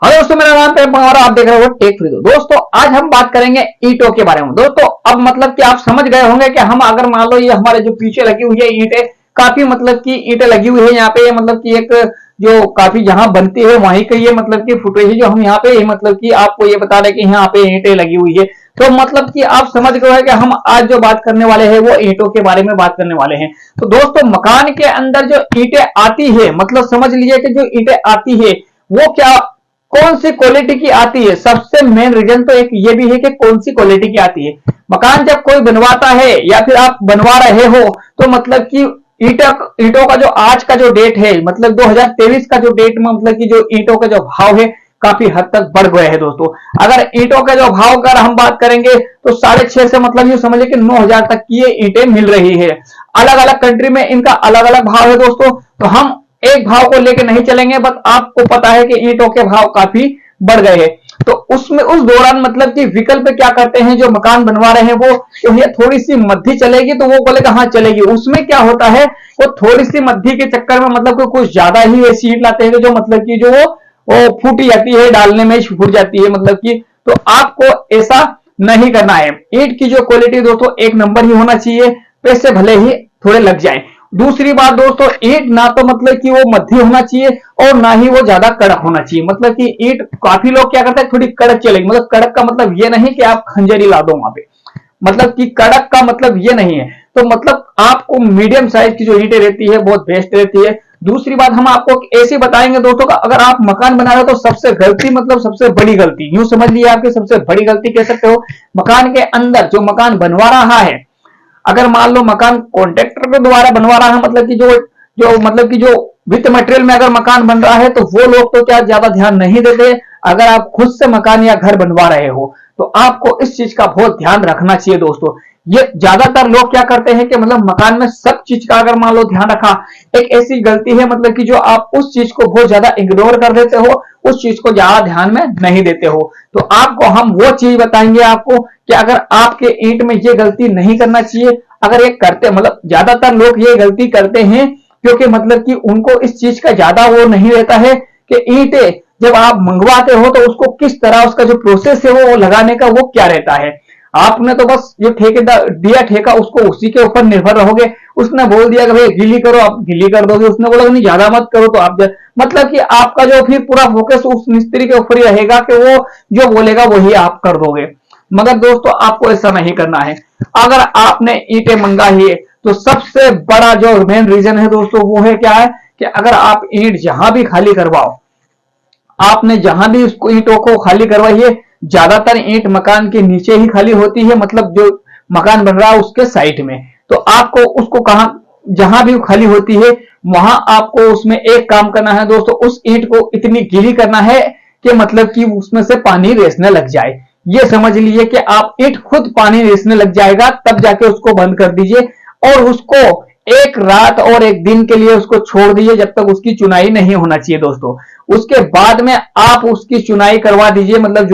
Hello दोस्तों, मेरा नाम है और आप देख रहे हो टेक फ्री। दोस्तों आज हम बात करेंगे ईंटों के बारे में। दोस्तों अब मतलब कि आप समझ गए होंगे कि हम अगर मान लो ये हमारे जो पीछे लगी हुई है ईंटें, काफी मतलब कि ईंटें लगी हुई है यहाँ पे। ये मतलब कि एक जो काफी जहां बनती है वहीं का ये मतलब कि फुटेज है जो हम यहाँ पे मतलब कि आपको ये बता रहे कि यहाँ पे ईंटें लगी हुई है। तो मतलब कि आप समझ गए कि हम आज जो बात करने वाले हैं वो ईंटों के बारे में बात करने वाले हैं। तो दोस्तों मकान के अंदर जो ईंटें आती है, मतलब समझ लीजिए कि जो ईंटें आती है वो क्या कौन सी क्वालिटी की आती है। सबसे मेन रीजन तो एक ये भी है कि कौन सी क्वालिटी की आती है। मकान जब कोई बनवाता है या फिर आप बनवा रहे हो तो मतलब कि ईंटों का जो आज का जो डेट है, मतलब 2023 का जो डेट में मतलब कि जो ईंटों का जो भाव है काफी हद तक बढ़ गए हैं। दोस्तों अगर ईंटों का जो भाव का हम बात करेंगे तो 6.5 से मतलब ये समझिए कि 9,000 तक की ये ईंटें मिल रही है। अलग अलग कंट्री में इनका अलग अलग भाव है दोस्तों, तो हम एक भाव को लेकर नहीं चलेंगे। बस आपको पता है कि ईंटों के भाव काफी बढ़ गए हैं। तो उसमें उस दौरान मतलब कि विकल्प क्या करते हैं, जो मकान बनवा रहे हैं वो तो ये थोड़ी सी मध्य चलेगी तो वो बोलेगा हाँ चलेगी। उसमें क्या होता है वो थोड़ी सी मध्य के चक्कर में मतलब कि कुछ ज्यादा ही ऐसी ईंट लाते हैं जो मतलब कि जो वो फूटी जाती है, डालने में फूट जाती है मतलब कि। तो आपको ऐसा नहीं करना है। ईंट की जो क्वालिटी दोस्तों एक नंबर ही होना चाहिए, पैसे भले ही थोड़े लग जाए। दूसरी बात दोस्तों, ईंट ना तो मतलब कि वो मध्य होना चाहिए और ना ही वो ज्यादा कड़क होना चाहिए। मतलब कि ईंट काफी लोग क्या करते हैं थोड़ी कड़क चलेगी, मतलब कड़क का मतलब ये नहीं कि आप खंजरी ला दो वहां पे, मतलब कि कड़क का मतलब ये नहीं है। तो मतलब आपको मीडियम साइज की जो ईंटें रहती है बहुत बेस्ट रहती है। दूसरी बात हम आपको ऐसे बताएंगे दोस्तों का, अगर आप मकान बना रहे हो तो सबसे गलती मतलब सबसे बड़ी गलती यूं समझ लीजिए, आपकी सबसे बड़ी गलती कह सकते हो मकान के अंदर जो मकान बनवा रहा है। अगर मान लो मकान कॉन्ट्रैक्टर के द्वारा बनवा रहा है, मतलब कि जो जो मतलब कि जो वित्त मटेरियल में अगर मकान बन रहा है तो वो लोग तो क्या ज्यादा ध्यान नहीं देते। अगर आप खुद से मकान या घर बनवा रहे हो तो आपको इस चीज का बहुत ध्यान रखना चाहिए दोस्तों। ये ज्यादातर लोग क्या करते हैं कि मतलब मकान में सब चीज का अगर मान लो ध्यान रखा, एक ऐसी गलती है मतलब कि जो आप उस चीज को बहुत ज्यादा इग्नोर कर देते हो, उस चीज को ज्यादा ध्यान में नहीं देते हो। तो आपको हम वो चीज बताएंगे आपको कि अगर आपके ईंट में ये गलती नहीं करना चाहिए। अगर ये करते मतलब ज्यादातर लोग ये गलती करते हैं क्योंकि मतलब कि उनको इस चीज का ज्यादा वो नहीं रहता है कि ईंटें जब आप मंगवाते हो तो उसको किस तरह उसका जो प्रोसेस है वो लगाने का वो क्या रहता है। आपने तो बस जो ठेकेदार दिया ठेका उसको उसी के ऊपर निर्भर रहोगे। उसने बोल दिया कि भाई गीली करो, आप गीली कर दोगे। उसने बोला नहीं ज्यादा मत करो तो आप मतलब कि आपका जो फिर पूरा फोकस उस मिस्त्री के ऊपर ही रहेगा कि वो जो बोलेगा वही आप कर दोगे। मगर दोस्तों आपको ऐसा नहीं करना है। अगर आपने ईंटें मंगाई है तो सबसे बड़ा जो मेन रीजन है दोस्तों वो है क्या है कि अगर आप ईंट जहां भी खाली करवाओ, आपने जहां भी उसको ईंटों को खाली करवाई है, ज्यादातर ईंट मकान के नीचे ही खाली होती है, मतलब जो मकान बन रहा है उसके साइड में। तो आपको उसको कहा जहां भी खाली होती है वहां आपको उसमें एक काम करना है दोस्तों, उस ईंट को इतनी गीली करना है कि मतलब कि उसमें से पानी रेसने लग जाए। ये समझ लीजिए कि आप ईंट खुद पानी रेसने लग जाएगा तब जाके उसको बंद कर दीजिए और उसको एक रात और एक दिन के लिए उसको छोड़ दीजिए जब तक उसकी चुनाई नहीं होना चाहिए दोस्तों। उसके बाद में आप उसकी चुनाई करवा दीजिए, मतलब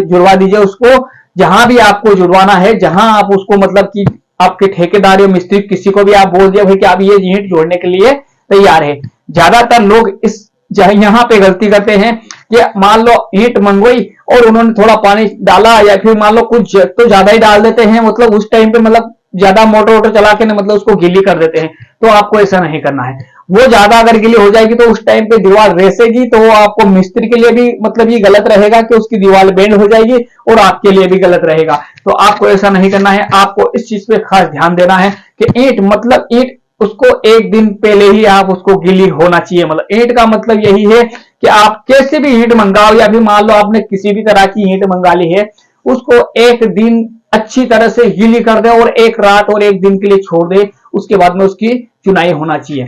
जुड़वा दीजिए उसको जहां भी आपको जुड़वाना है। जहां आप उसको मतलब कि आपके ठेकेदार या मिस्त्री किसी को भी आप बोल दिया भाई कि आप ये ईंट जोड़ने के लिए तैयार है। ज्यादातर लोग इस यहाँ पे गलती करते हैं कि मान लो ईंट मंगवाई और उन्होंने थोड़ा पानी डाला या फिर मान लो कुछ तो ज्यादा ही डाल देते हैं, मतलब उस टाइम पे मतलब ज्यादा मोटर वोटर चला के ना मतलब उसको गीली कर देते हैं। तो आपको ऐसा नहीं करना है। वो ज्यादा अगर गीली हो जाएगी तो उस टाइम पे दीवार रेसेगी तो वो आपको मिस्त्री के लिए भी मतलब ये गलत रहेगा कि उसकी दीवार बेंड हो जाएगी और आपके लिए भी गलत रहेगा। तो आपको ऐसा नहीं करना है। आपको इस चीज पे खास ध्यान देना है कि ईंट मतलब ईंट उसको एक दिन पहले ही आप उसको गीली होना चाहिए। मतलब ईंट का मतलब यही है कि आप कैसे भी ईंट मंगाओ या फिर मान लो आपने किसी भी तरह की ईंट मंगा ली है, उसको एक दिन अच्छी तरह से गीली कर दे और एक रात और एक दिन के लिए छोड़ दे। उसके बाद में उसकी चुनाई होना चाहिए।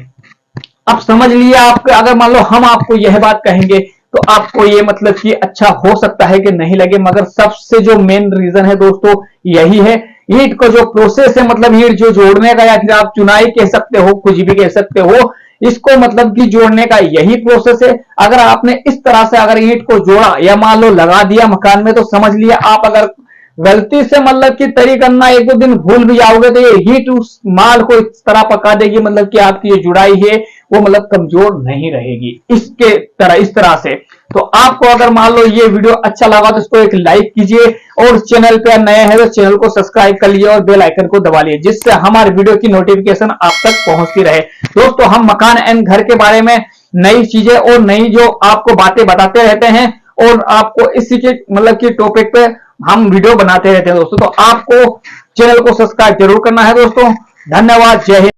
अब समझ लिए आप, अगर मान लो हम आपको यह बात कहेंगे तो आपको ये मतलब कि अच्छा हो सकता है कि नहीं लगे, मगर सबसे जो मेन रीजन है दोस्तों यही है। ईंट का जो प्रोसेस है, मतलब ईंट जो जोड़ने का या फिर आप चुनाई कह सकते हो, कुछ भी कह सकते हो, इसको मतलब कि जोड़ने का यही प्रोसेस है। अगर आपने इस तरह से अगर ईंट को जोड़ा या मान लो लगा दिया मकान में तो समझ लिया आप अगर गलती से मतलब कि तरी करना एक दो दिन भूल भी जाओगे तो ये हीट उस माल को इस तरह पका देगी, मतलब कि आपकी जो जुड़ाई है वो मतलब कमजोर नहीं रहेगी इसके तरह इस तरह से। तो आपको अगर मान लो ये वीडियो अच्छा लगा तो इसको एक लाइक कीजिए, और चैनल पे नए हैं तो चैनल को सब्सक्राइब कर लिए और बेल आइकन को दबा लिए, जिससे हमारे वीडियो की नोटिफिकेशन आप तक पहुंचती रहे। दोस्तों हम मकान एंड घर के बारे में नई चीजें और नई जो आपको बातें बताते रहते हैं, और आपको इसी के मतलब की टॉपिक पे हम वीडियो बनाते रहते हैं दोस्तों। तो आपको चैनल को सब्सक्राइब जरूर करना है दोस्तों। धन्यवाद, जय हिंद।